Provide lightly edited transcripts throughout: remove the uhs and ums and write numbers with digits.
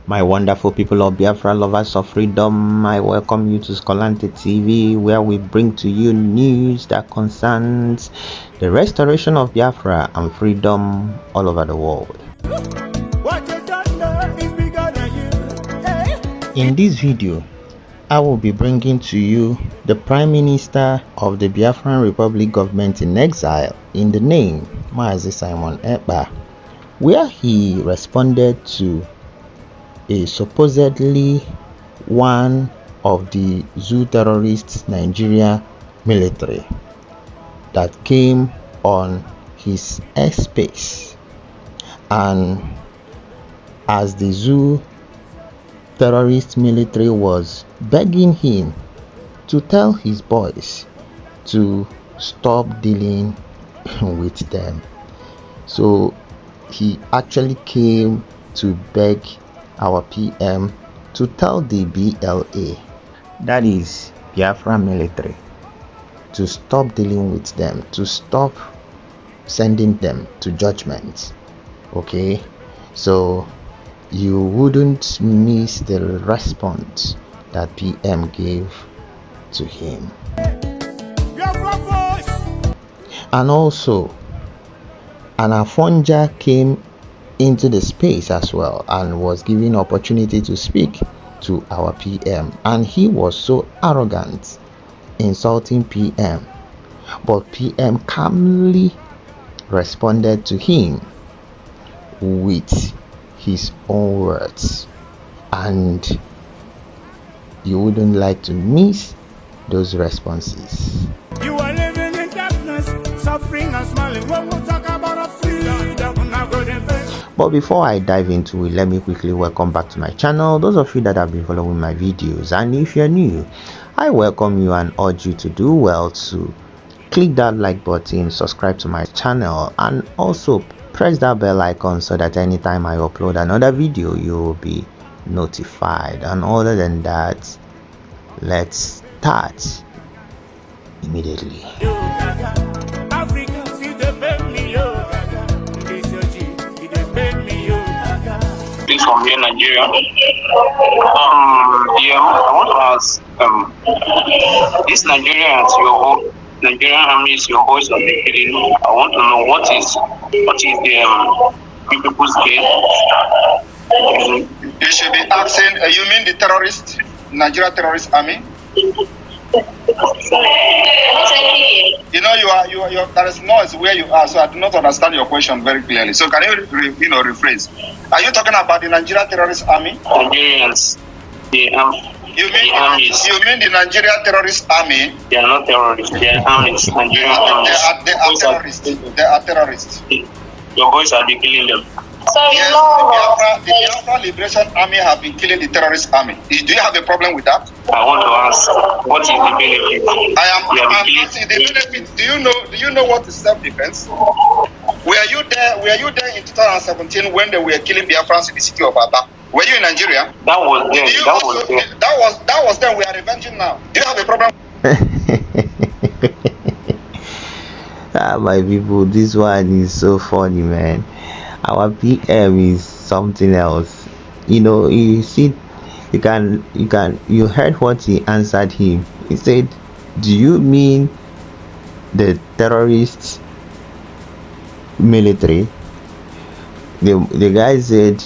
My wonderful people of Biafra, lovers of freedom, I welcome you to Skolante TV, where we bring to you news that concerns the restoration of Biafra and freedom all over the world. In this video, I will be bringing to you the Prime Minister of the Biafran Republic government in exile in the name Mazi Simon Ekpa, where he responded to a supposedly one of the zoo terrorists Nigeria military that came on his airspace, and as the zoo terrorist military was begging him to tell his boys to stop dealing with them, so he actually came to beg our PM to tell the BLA, that is Biafra military, to stop dealing with them, to stop sending them to judgment. Okay, so you wouldn't miss the response that PM gave to him. And also, an Afonja came into the space as well and was given opportunity to speak to our PM, and he was so arrogant, insulting PM, but PM calmly responded to him with his own words, and you wouldn't like to miss those responses. You are living in darkness, suffering and smiling. When we talk about a freedom, not good and bad. But before I dive into it, let me quickly welcome back to my channel those of you that have been following my videos, and if you're new, I welcome you and urge you to do well to click that like button, subscribe to my channel, and also press that bell icon so that anytime I upload another video you will be notified. And other than that, let's start immediately. From here, Nigeria. Yeah, I want to ask, this Nigerians, Nigerian army is your voice of the killing. I want to know what is the people's game. You should be asking, you mean the terrorist, Nigeria terrorist army? You know, you are, there is noise where you are, so I do not understand your question very clearly. So can you, rephrase? Are you talking about the Nigeria terrorist army? Nigerians, you mean the Nigeria terrorist army? They are not terrorists. They are armies. Nigerian armies. They are terrorists. They are terrorists. Your boys are killing them. So yes, the Biafra Liberation Army have been killing the terrorist army. Do you have a problem with that? I want to ask, what is the benefit? I'm asking the benefit. Do you know what is self-defense? Were you there in 2017 when they were killing Biafrans in the city of Aba? Were you in Nigeria? That was then. That was then. We are revenging now. Do you have a problem? My people, this one is so funny, man. Our PM is something else. You know, you see, you heard what he answered him. He said, do you mean the terrorists military? The guy said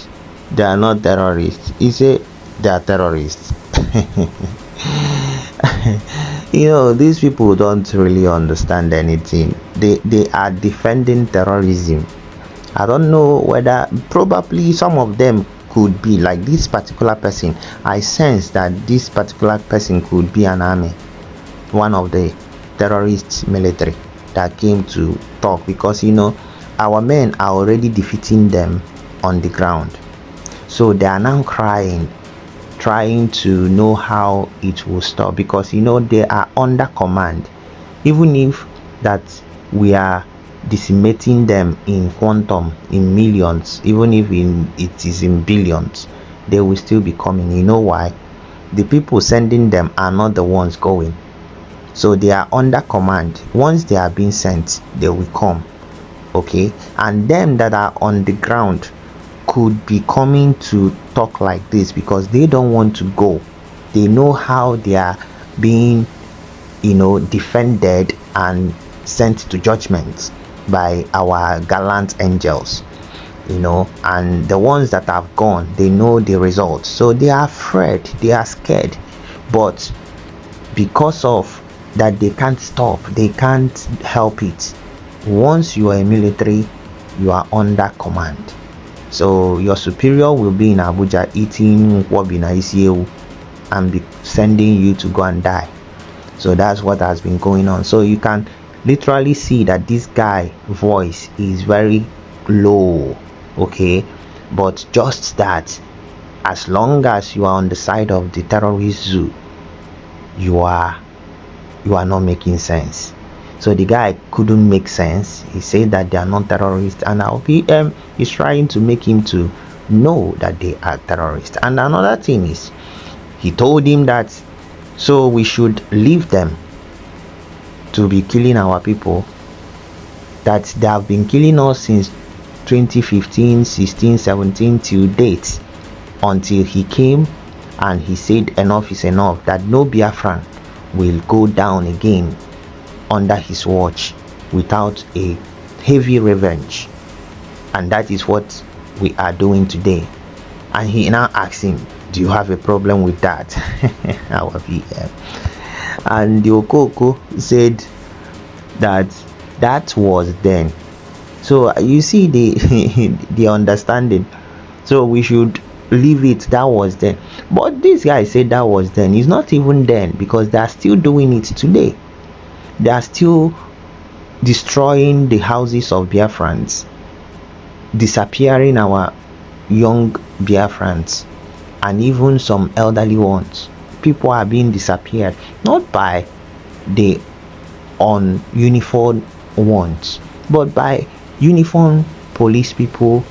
they are not terrorists. He said they are terrorists. You know, these people don't really understand anything. They are defending terrorism. I don't know whether, probably some of them could be like this particular person. I sense that this particular person could be an army, one of the terrorist military that came to talk, because you know our men are already defeating them on the ground, so they are now trying to know how it will stop, because you know they are under command. Even if that we are decimating them in quantum, in millions, even if it is in billions, they will still be coming. You know why? The people sending them are not the ones going, so they are under command. Once they are being sent, they will come. okay, and them that are on the ground could be coming to talk like this because they don't want to go. They know how they are being, defended and sent to judgment by our gallant angels, and the ones that have gone, they know the results, so they are afraid, they are scared. But because of that, they can't stop, they can't help it. Once you are a military, you are under command. So your superior will be in Abuja eating wabina isiewu and be sending you to go and die. So that's what has been going on. So you can literally see that this guy voice is very low, okay, but just that, as long as you are on the side of the terrorist zoo, you are not making sense. So the guy couldn't make sense. He said that they are not terrorists, and our PM is trying to make him to know that they are terrorists. And another thing is, he told him that so we should leave them to be killing our people, that they have been killing us since 2015, 16, 17 till date, until he came and he said enough is enough, that no Biafran will go down again under his watch without a heavy revenge. And that is what we are doing today. And he now asks him, do you have a problem with that? Our PM. And the Okoko said that was then. So you see the understanding. So we should leave it, that was then. But this guy said that was then. It's not even then, because they are still doing it today. They are still destroying the houses of Biafrans, disappearing our young Biafrans, and even some elderly ones. People are being disappeared, not by the uniformed ones, but by uniformed police people,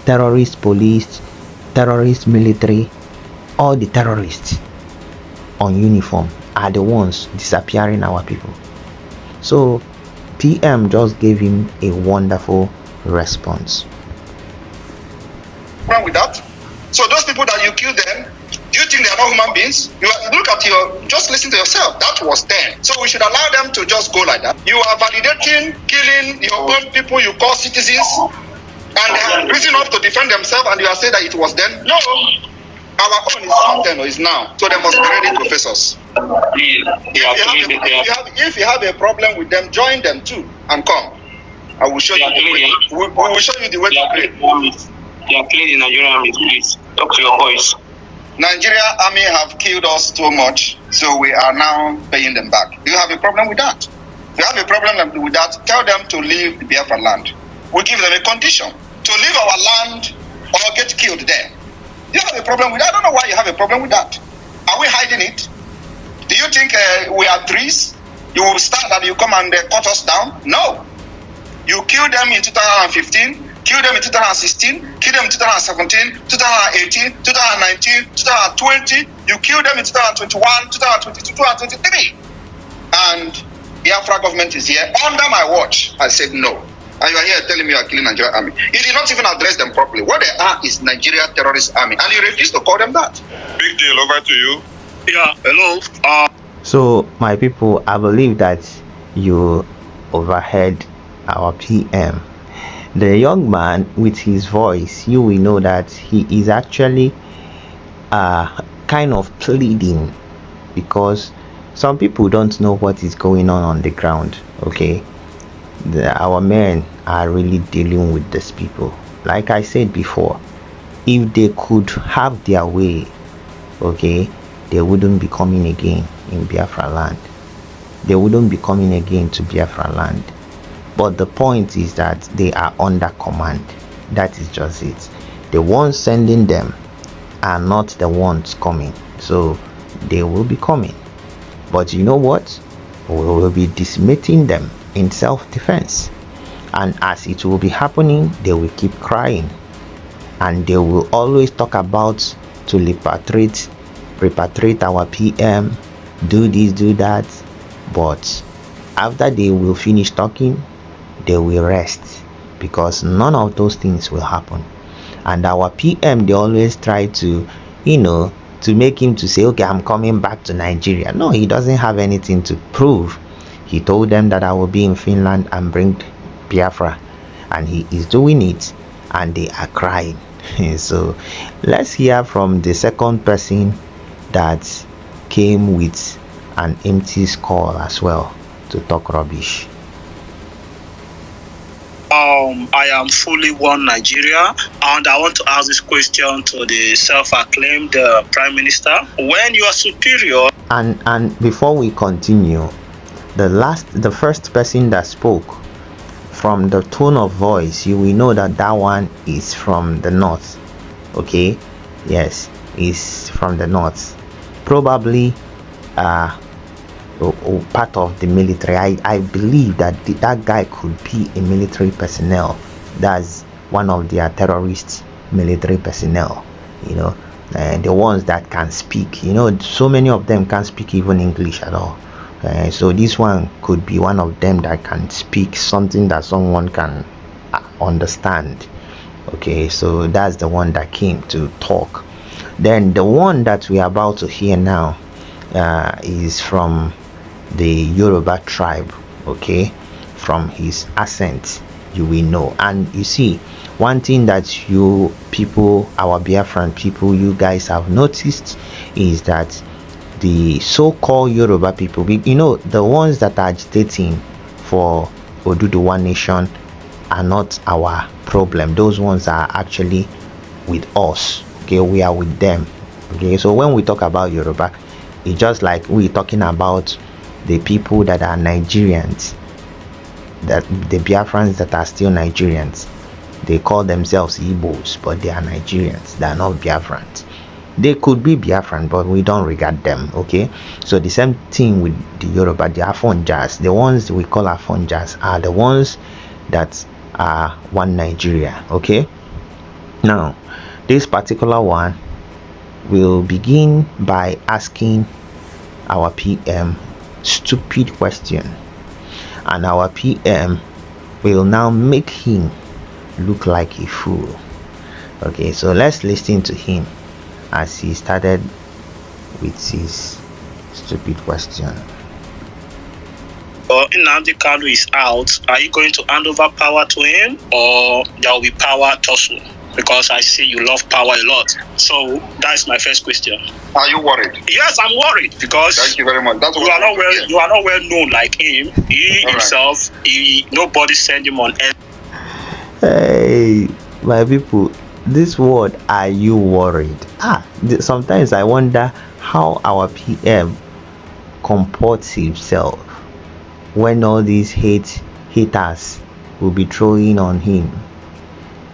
terrorist police, terrorist military. All the terrorists on uniform are the ones disappearing our people. So PM just gave him a wonderful response. With that, so those people that you kill them, do you think they are not human beings? Just listen to yourself. That was then. So we should allow them to just go like that. You are validating killing your own people you call citizens, and they have reason enough to defend themselves, and you are saying that it was then. No, our own is not then or is now. So they must be ready to face us. If you have a problem with them, join them too and come. I will show you the way. We will show you the way to create. You are killing the Nigerian army, please. Talk to your voice. Nigerian army have killed us too much, so we are now paying them back. Do you have a problem with that? If you have a problem with that, tell them to leave the Biafra land. We give them a condition to leave our land or get killed there. Do you have a problem with that? I don't know why you have a problem with that. Are we hiding it? Do you think we are trees? You will stand and you come and cut us down? No. You killed them in 2015, killed them in 2016, killed them in 2017, 2018, 2019, 2020. You killed them in 2021, 2022, 2023. And the Biafra government is here under my watch. I said no. And you are here telling me you are killing Nigerian army. You did not even address them properly. What they are is Nigeria terrorist army, and you refuse to call them that. Big deal. Over to you. Yeah. Hello. So my people, I believe that you overheard our PM. The young man with his voice, you will know that he is actually kind of pleading, because some people don't know what is going on the ground. Okay, our men are really dealing with these people. Like I said before, if they could have their way, okay, they wouldn't be coming again in Biafra land. They wouldn't be coming again to Biafra land. But the point is that they are under command. That is just it. The ones sending them are not the ones coming. So they will be coming. But you know what? We will be decimating them in self-defense. And as it will be happening, they will keep crying. And they will always talk about to repatriate our PM, do this, do that. But after they will finish talking, they will rest. because none of those things will happen. And our PM, they always try to, to make him to say, okay, I'm coming back to Nigeria. No, he doesn't have anything to prove. He told them that I will be in Finland and bring Biafra, and he is doing it, and they are crying. So let's hear from the second person that came with an empty skull as well to talk rubbish. I am fully one Nigeria, and I want to ask this question to the self-acclaimed Prime Minister. When you are superior, and before we continue, the first person that spoke, from the tone of voice, you will know that that one is from the north. Okay, yes, is from the north, probably part of the military. I believe that that guy could be a military personnel. That's one of their terrorist military personnel, the ones that can speak. So many of them can't speak even English at all. So this one could be one of them that can speak something that someone can understand. Okay, so that's the one that came to talk. Then the one that we are about to hear now is from the Yoruba tribe. Okay, from his accent you will know. And you see, one thing that you people, our Biafran people, you guys have noticed is that the so-called Yoruba people, the ones that are agitating for Oduduwa nation are not our problem. Those ones are actually with us. Okay, we are with them. Okay, so when we talk about Yoruba, it's just like we're talking about the people that are Nigerians, that the Biafrans that are still Nigerians. They call themselves Igbos, but they are Nigerians. They are not Biafrans. They could be Biafran, but we don't regard them. Okay, so the same thing with the Yoruba, the Afonjas. The ones we call Afonjas are the ones that are one Nigeria. Okay, now this particular one will begin by asking our PM stupid question, and our PM will now make him look like a fool. Okay, so let's listen to him as he started with his stupid question. Nnamdi Kanu is out. Are you going to hand over power to him, or there will be power tussle? Because I see you love power a lot. So that's my first question. Are you worried? Yes, I'm worried because thank you very much. That's you are not well. You are not well known like him. He all himself. Right. Nobody sent him on air. Hey, my people. This word, are you worried? Sometimes I wonder how our PM comports himself when all these haters will be throwing on him.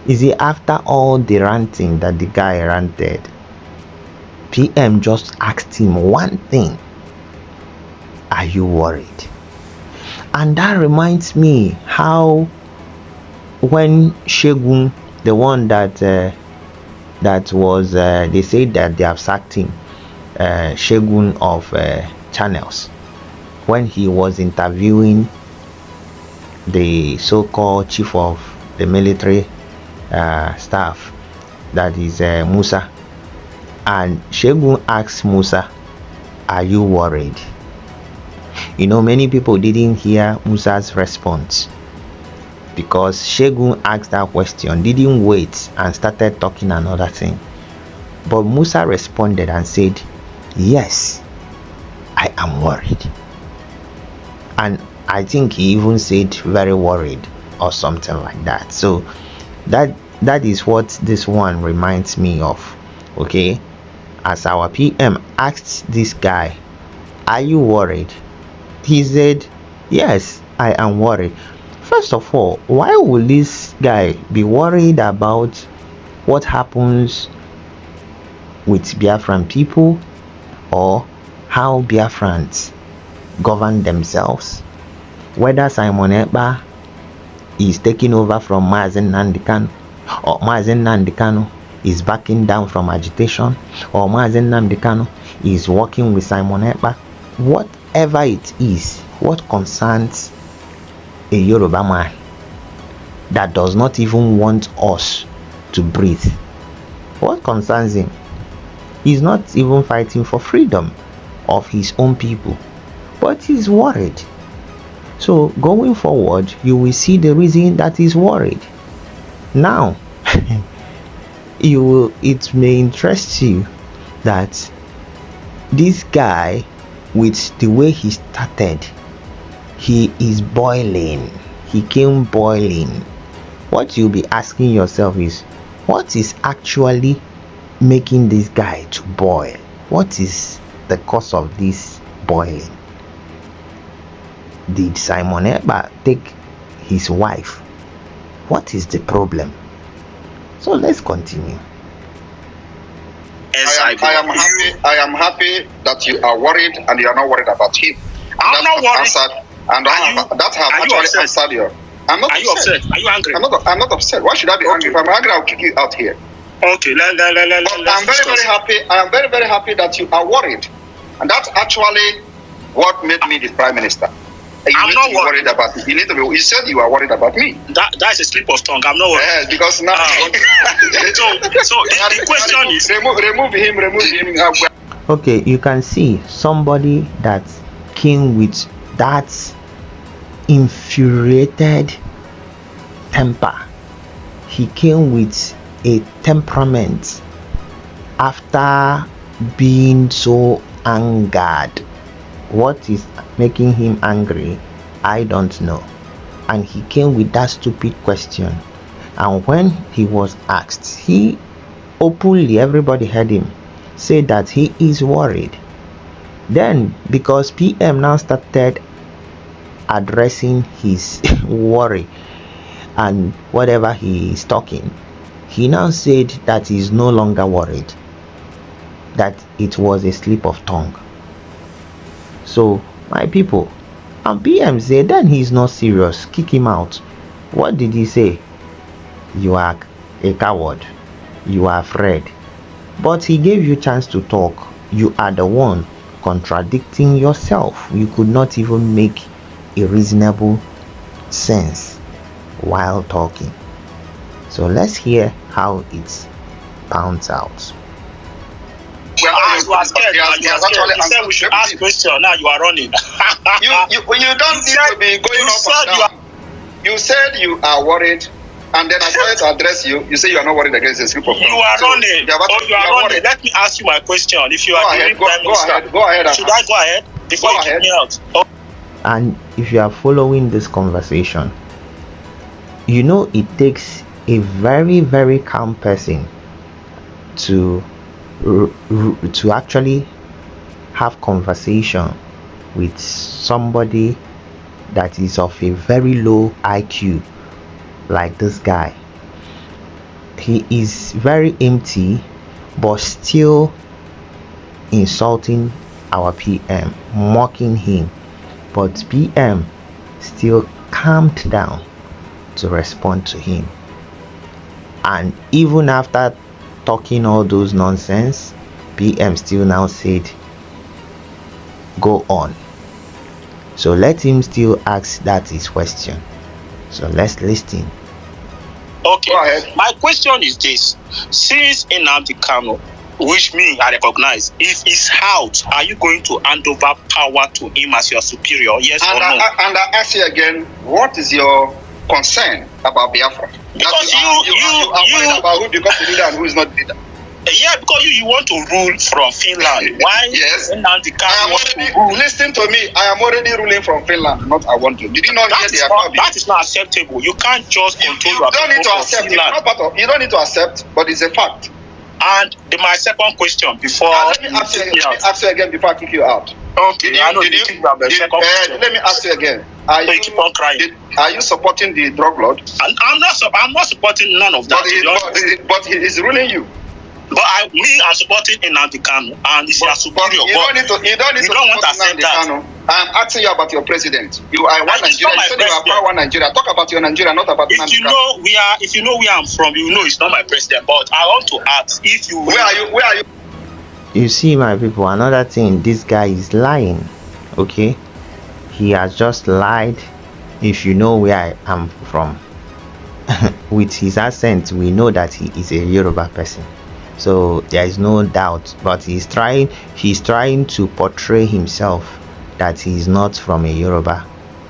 Is it after all the ranting that the guy ranted, PM just asked him one thing: are you worried? And that reminds me how when Shegun, the one that was they said that they have sacked him, Shegun of Channels, when he was interviewing the so-called chief of the military staff, that is Musa, and Shegun asked Musa, are you worried? Many people didn't hear Musa's response, because Shegun asked that question, didn't wait, and started talking another thing. But Musa responded and said, yes, I am worried. And I think he even said very worried or something like that. So that is what this one reminds me of. Okay, as our PM asked this guy, are you worried? He said, yes, I am worried. First of all, why will this guy be worried about what happens with Biafran people, or how Biafrans govern themselves? Whether Simon Ekpa is taking over from Mazen Nnamdi Kanu, or Mazen Nnamdi Kanu is backing down from agitation, or Mazen Nnamdi Kanu is working with Simon Ekpa, whatever it is, what concerns a Yoruba man that does not even want us to breathe. What concerns him? He's not even fighting for freedom of his own people, but he's worried. So going forward, you will see the reason that he's worried. Now, it may interest you that this guy, with the way he started, he is boiling. He came boiling. What you'll be asking yourself is, what is actually making this guy to boil? What is the cause of this boiling? Did Simon Ekpa take his wife? What is the problem? So let's continue. I am happy that you are worried and you are not worried about him. I'm not worried. That have actually answered you. I'm not upset. Are you angry? I'm not upset. Why should I be angry? If I'm angry, I'll kick you out here. Okay, I'm very happy. I am very, very happy that you are worried. And that's actually what made me the Prime Minister. I'm not worried about it. You said you are worried about me. That's a slip of tongue. I'm not worried. Yes, because now. So the question is, remove him. Okay, you can see somebody that came with that infuriated temper. He came with a temperament after being so angered. What is making him angry? I don't know. And he came with that stupid question. And when he was asked, he openly, everybody heard him say that he is worried. Then, because PM now started addressing his worry and whatever he is talking, he now said that he is no longer worried, that it was a slip of tongue. So, my people, and PM said then he is not serious, kick him out. What did he say? You are a coward, you are afraid. But he gave you chance to talk. You are the one contradicting yourself. You could not even make a reasonable sense while talking. So let's hear how it pans out. You are scared. You said we should ask questions. Now you are running. you don't need to be going up and down. You said you are worried, and then I started to address you. You say you are not worried against the slip of tongue. You are running. You are running. Let me ask you my question. If you are doing Prime Minister, go ahead. Should I go ahead before you kick me out? Oh. And if you are following this conversation, you know it takes a very, very calm person to actually have conversation with somebody that is of a very low IQ like this guy. He is very empty but still insulting our PM, mocking him, but PM still calmed down to respond to him. And even after talking all those nonsense, PM still now said go on. So let him still ask that his question. So let's listen. Okay, my question is this: since Nnamdi Kanu, which me I recognize, if he's out, are you going to hand over power to him as your superior? Yes or no? And I ask you again, what is your concern about Biafra? Because you are worried about who becomes the leader and who is not the leader. Yeah, because you want to rule from Finland. Why? Yes. Nnamdi Kanu listen to me. I am already ruling from Finland, not I want to. Did you not hear the Ekpa? That is not acceptable. You can't just control your don't need to accept. You don't need to accept, but it's a fact. And my second question before let me ask you again before I kick you out. Okay, let me ask you again. You keep on crying. Are you supporting the drug lord? I'm not supporting none of that. But he is ruling you. But I'm supporting Nnamdi Kanu, and it's your superior. You don't want to accept that. I'm asking you about your president. You are one Nigeria. You said you are one Nigeria. Talk about your Nigeria, not about Nnamdi Kanu. If you know where I'm from, you know it's not my president. But I want to ask if you. Where are you? You see, my people, another thing, this guy is lying. Okay, he has just lied. If you know where I am from, with his accent, we know that he is a Yoruba person. So there is no doubt, but he's trying to portray himself that he's not from a Yoruba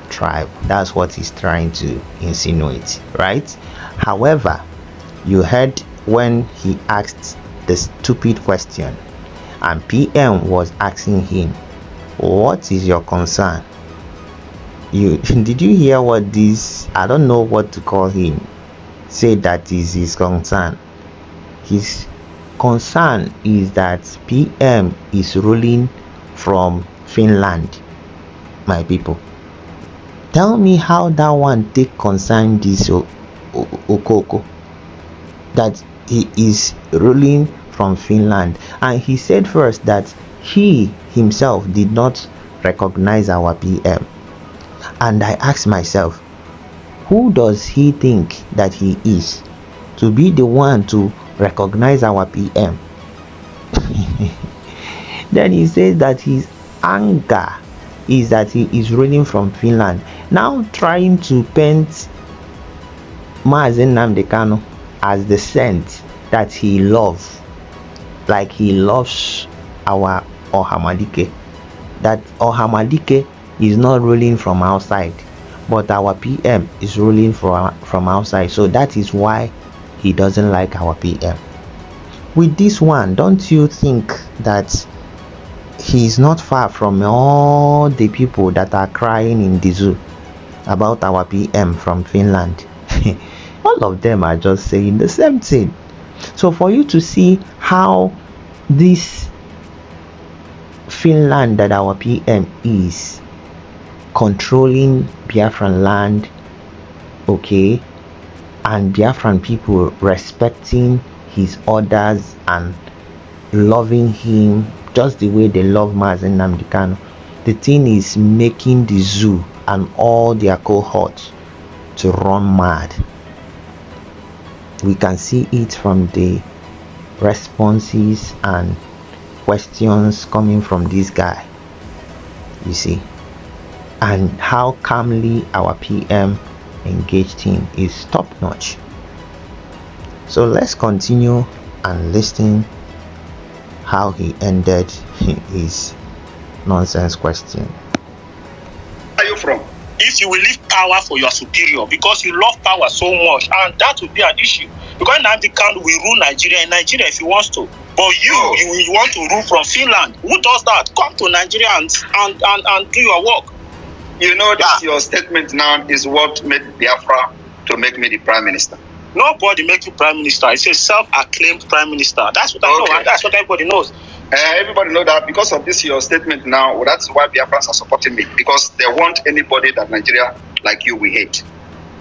tribe. That's what he's trying to insinuate, right? However, you heard when he asked the stupid question, and PM was asking him, what is your concern? Did you hear what this, I don't know what to call him, say that is his concern? His concern is that PM is ruling from Finland. My people, tell me how that one take concern this Okoko, that he is ruling from Finland. And he said first that he himself did not recognize our PM. And I asked myself, who does he think that he is to be the one to recognize our PM? Then he says that his anger is that he is ruling from Finland, now trying to paint Mazi Nnamdi Kanu as the saint that he loves, like he loves our Ohamadike, that Ohamadike is not ruling from outside, but our PM is ruling from outside. So that is why he doesn't like our PM. With this one, don't you think that he's not far from all the people that are crying in the zoo about our PM from Finland? All of them are just saying the same thing. So for you to see how this Finland that our PM is controlling Biafran land, okay, and Biafran people respecting his orders and loving him just the way they love Mazi Nnamdi Kanu, the thing is making the zoo and all their cohorts to run mad. We can see it from the responses and questions coming from this guy, you see, and how calmly our PM engaged him is top notch. So let's continue and listen how he ended his nonsense question. Where are you from? If you will leave power for your superior because you love power so much, and that would be an issue. Because Nnamdi Kanu will rule Nigeria in Nigeria if he wants to. But you want to rule from Finland. Who does that? Come to Nigeria and do your work. You know that your statement now is what made Biafra to make me the prime minister. Nobody make you prime minister. It's a self-acclaimed prime minister. That's what I know, and that's what everybody knows. Everybody know that because of this your statement now, that's why Biafrans are supporting me, because they want anybody that Nigeria like you we hate.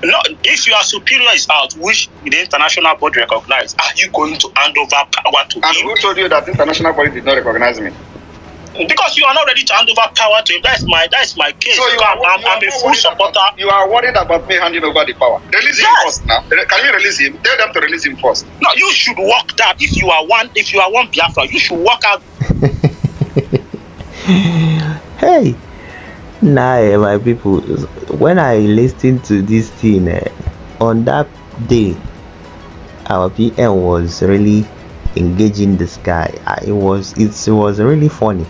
No, if your superior is out, which the international body recognize, are you going to hand over power to him? And who told you that international body did not recognize me? Because you are not ready to hand over power to him. That's my case. So I'm a full supporter. You are worried about me handing over the power. Release him first now. Can you release him? Tell them to release him first. No, you should work that. If you are one Biafra, you should work out. Hey, nah, my people, when I listened to this thing, on that day, our PM was really engaging this guy. It was really funny.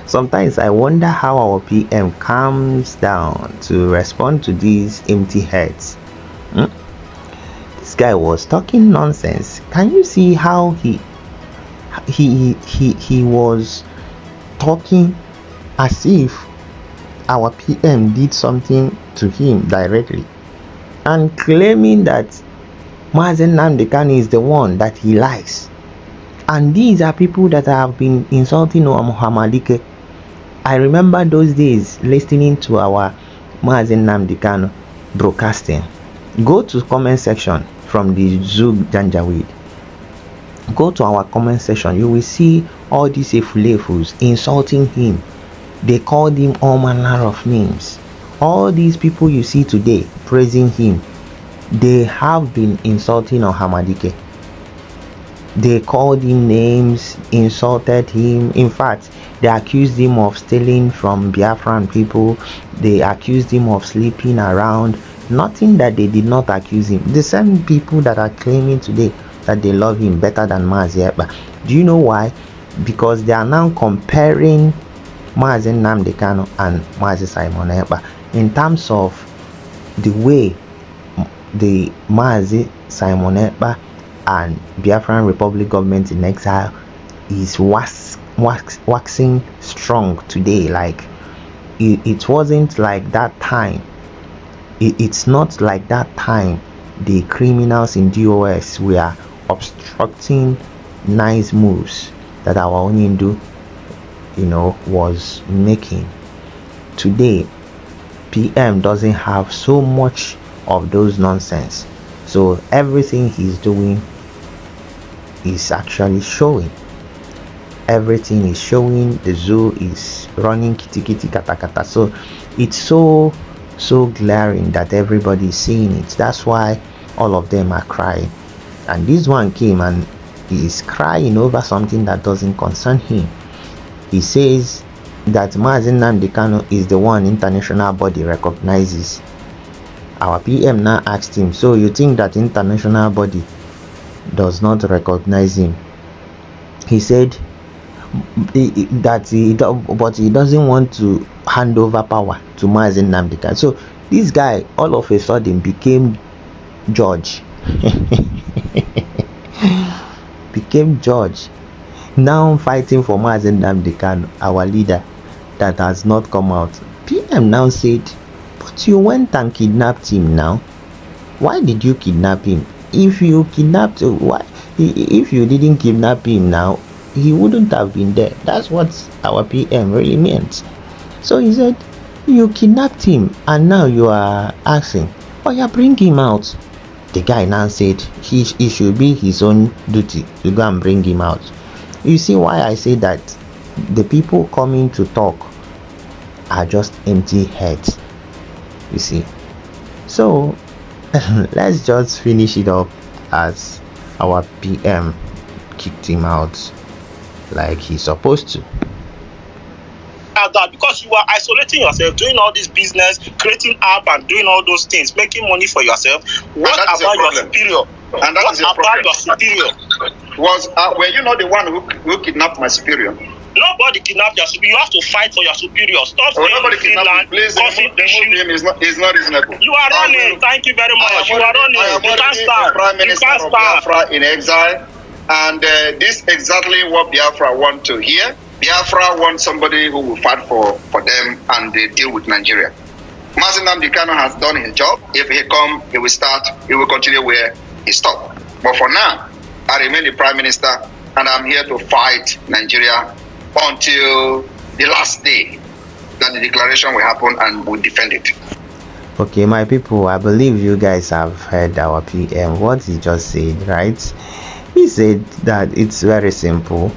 Sometimes I wonder how our PM calms down to respond to these empty heads. This guy was talking nonsense. Can you see how he was talking as if our PM did something to him directly, and claiming that Mazi Nnamdi Kanu is the one that he likes. And these are people that have been insulting Ohamadike. I remember those days listening to our Mazi Nnamdi Kanu broadcasting. Go to comment section from the Zoo Janjaweed. Go to our comment section. You will see all these efulefus insulting him. They called him all manner of names. All these people you see today praising him, they have been insulting Ohamadike. They called him names, insulted him. In fact, they accused him of stealing from Biafran people. They accused him of sleeping around nothing that they did not accuse him. The same people that are claiming today that they love him better than Mazi Ekpa. Do you know why? Because they are now comparing Mazi Nnamdi Kanu and Mazi Simon Ekpa in terms of the way the Mazi Simon Ekpa and Biafran Republic government in exile is waxing strong today. Like it wasn't like that time. It's not like that time the criminals in DOS were obstructing nice moves that our Onyindu, was making. Today, PM doesn't have so much of those nonsense. So everything he's doing is actually showing. Everything is showing. The zoo is running kitty kitty kata kata. So it's so glaring that everybody is seeing it. That's why all of them are crying. And this one came and he is crying over something that doesn't concern him. He says that Mazi Nnamdi Kanu is the one international body recognizes. Our PM now asked him, so you think that international body does not recognize him? He said but he doesn't want to hand over power to Mazi Nnamdi Kanu. So this guy all of a sudden became judge. Became judge. Now fighting for Mazi Nnamdi Kanu, our leader that has not come out. PM now said, but you went and kidnapped him now. Why did you kidnap him? If you kidnapped, why? If you didn't kidnap him now, he wouldn't have been there. That's what our PM really meant. So he said, you kidnapped him and now you are asking, oh yeah, bring him out. The guy now said it should be his own duty to go and bring him out. You see why I say that the people coming to talk are just empty heads. You see. So let's just finish it up as our PM kicked him out like he's supposed to. That because you are isolating yourself, doing all this business, creating app and doing all those things, making money for yourself. What about your superior? And that what is your about problem. your superior? Were you not the one who kidnapped my superior? Nobody kidnapped your superior. You have to fight for your superior. Stop saying nobody kidnapped him. Please, remove him. It's not reasonable. You are running. Thank you very much. You are running. You can't start. Prime Minister of Biafra in exile, and this is exactly what Biafra want to hear. Biafra wants somebody who will fight for them and they deal with Nigeria. Mazi Nnamdi Kanu has done his job. If he come, he will continue where he stopped. But for now, I remain the Prime Minister and I'm here to fight Nigeria until the last day that the declaration will happen and we'll defend it. Okay, my people, I believe you guys have heard our PM, what he just said, right? He said that it's very simple.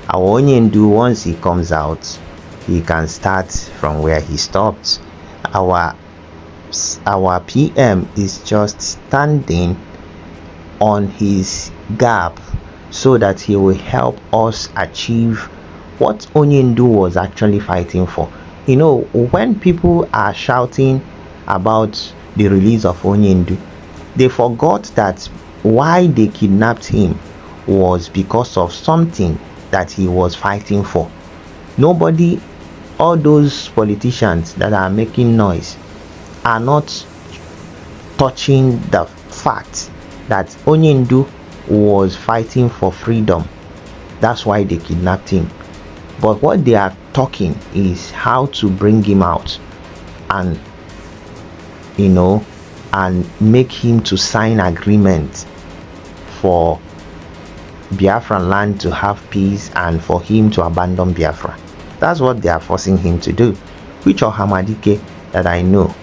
Our Onyendu, once he comes out, he can start from where he stopped. Our PM is just standing on his gap so that he will help us achieve what Onyendu was actually fighting for. You know, when people are shouting about the release of Onyendu, they forgot that why they kidnapped him was because of something that he was fighting for. Nobody, all those politicians that are making noise are not touching the fact that Onyendu was fighting for freedom. That's why they kidnapped him. But what they are talking is how to bring him out and, and make him to sign agreement for Biafran land to have peace and for him to abandon Biafra. That's what they are forcing him to do, which Ohamadike that I know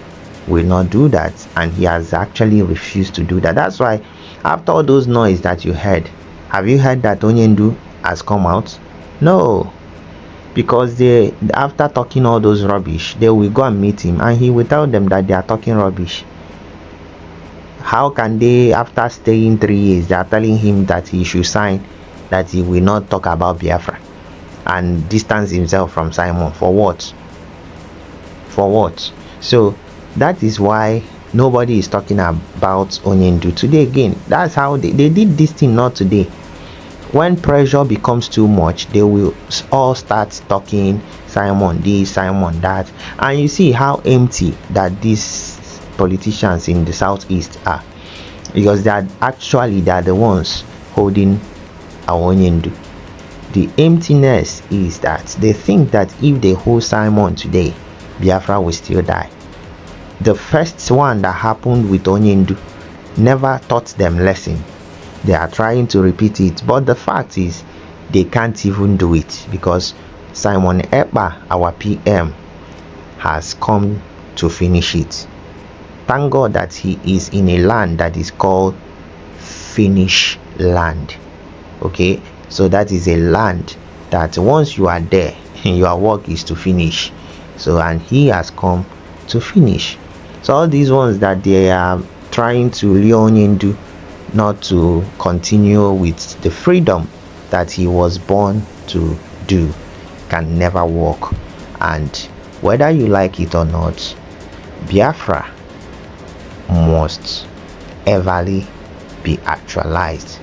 will not do that, and he has actually refused to do that. That's why after all those noise that you heard, have you heard that Onyendu has come out? No, because they, after talking all those rubbish, they will go and meet him and he will tell them that they are talking rubbish. How can they, after staying 3 years, they are telling him that he should sign that he will not talk about Biafra and distance himself from Simon? For what? For what? So that is why nobody is talking about Onyendu today again. That's how they did this thing not today. When pressure becomes too much, they will all start talking Simon this, Simon that, and you see how empty that these politicians in the southeast are, because they are the ones holding Onyendu. The emptiness is that they think that if they hold Simon today, Biafra will still die. The first one that happened with Onyendu never taught them lesson. They are trying to repeat it, but the fact is they can't even do it, because Simon Ekpa, our PM, has come to finish it. Thank God that he is in a land that is called Finish Land. Okay, so that is a land that once you are there, your work is to finish. So, and he has come to finish. So all these ones that they are trying to lean into, not to continue with the freedom that he was born to do, can never work. And whether you like it or not, Biafra must everly be actualized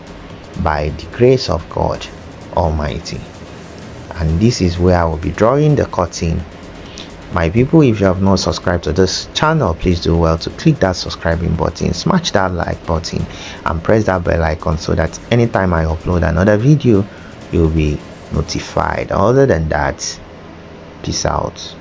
by the grace of God Almighty. And this is where I will be drawing the curtain. My people, if you have not subscribed to this channel, please do well to click that subscribing button, smash that like button, and press that bell icon so that anytime I upload another video, you'll be notified. Other than that, peace out.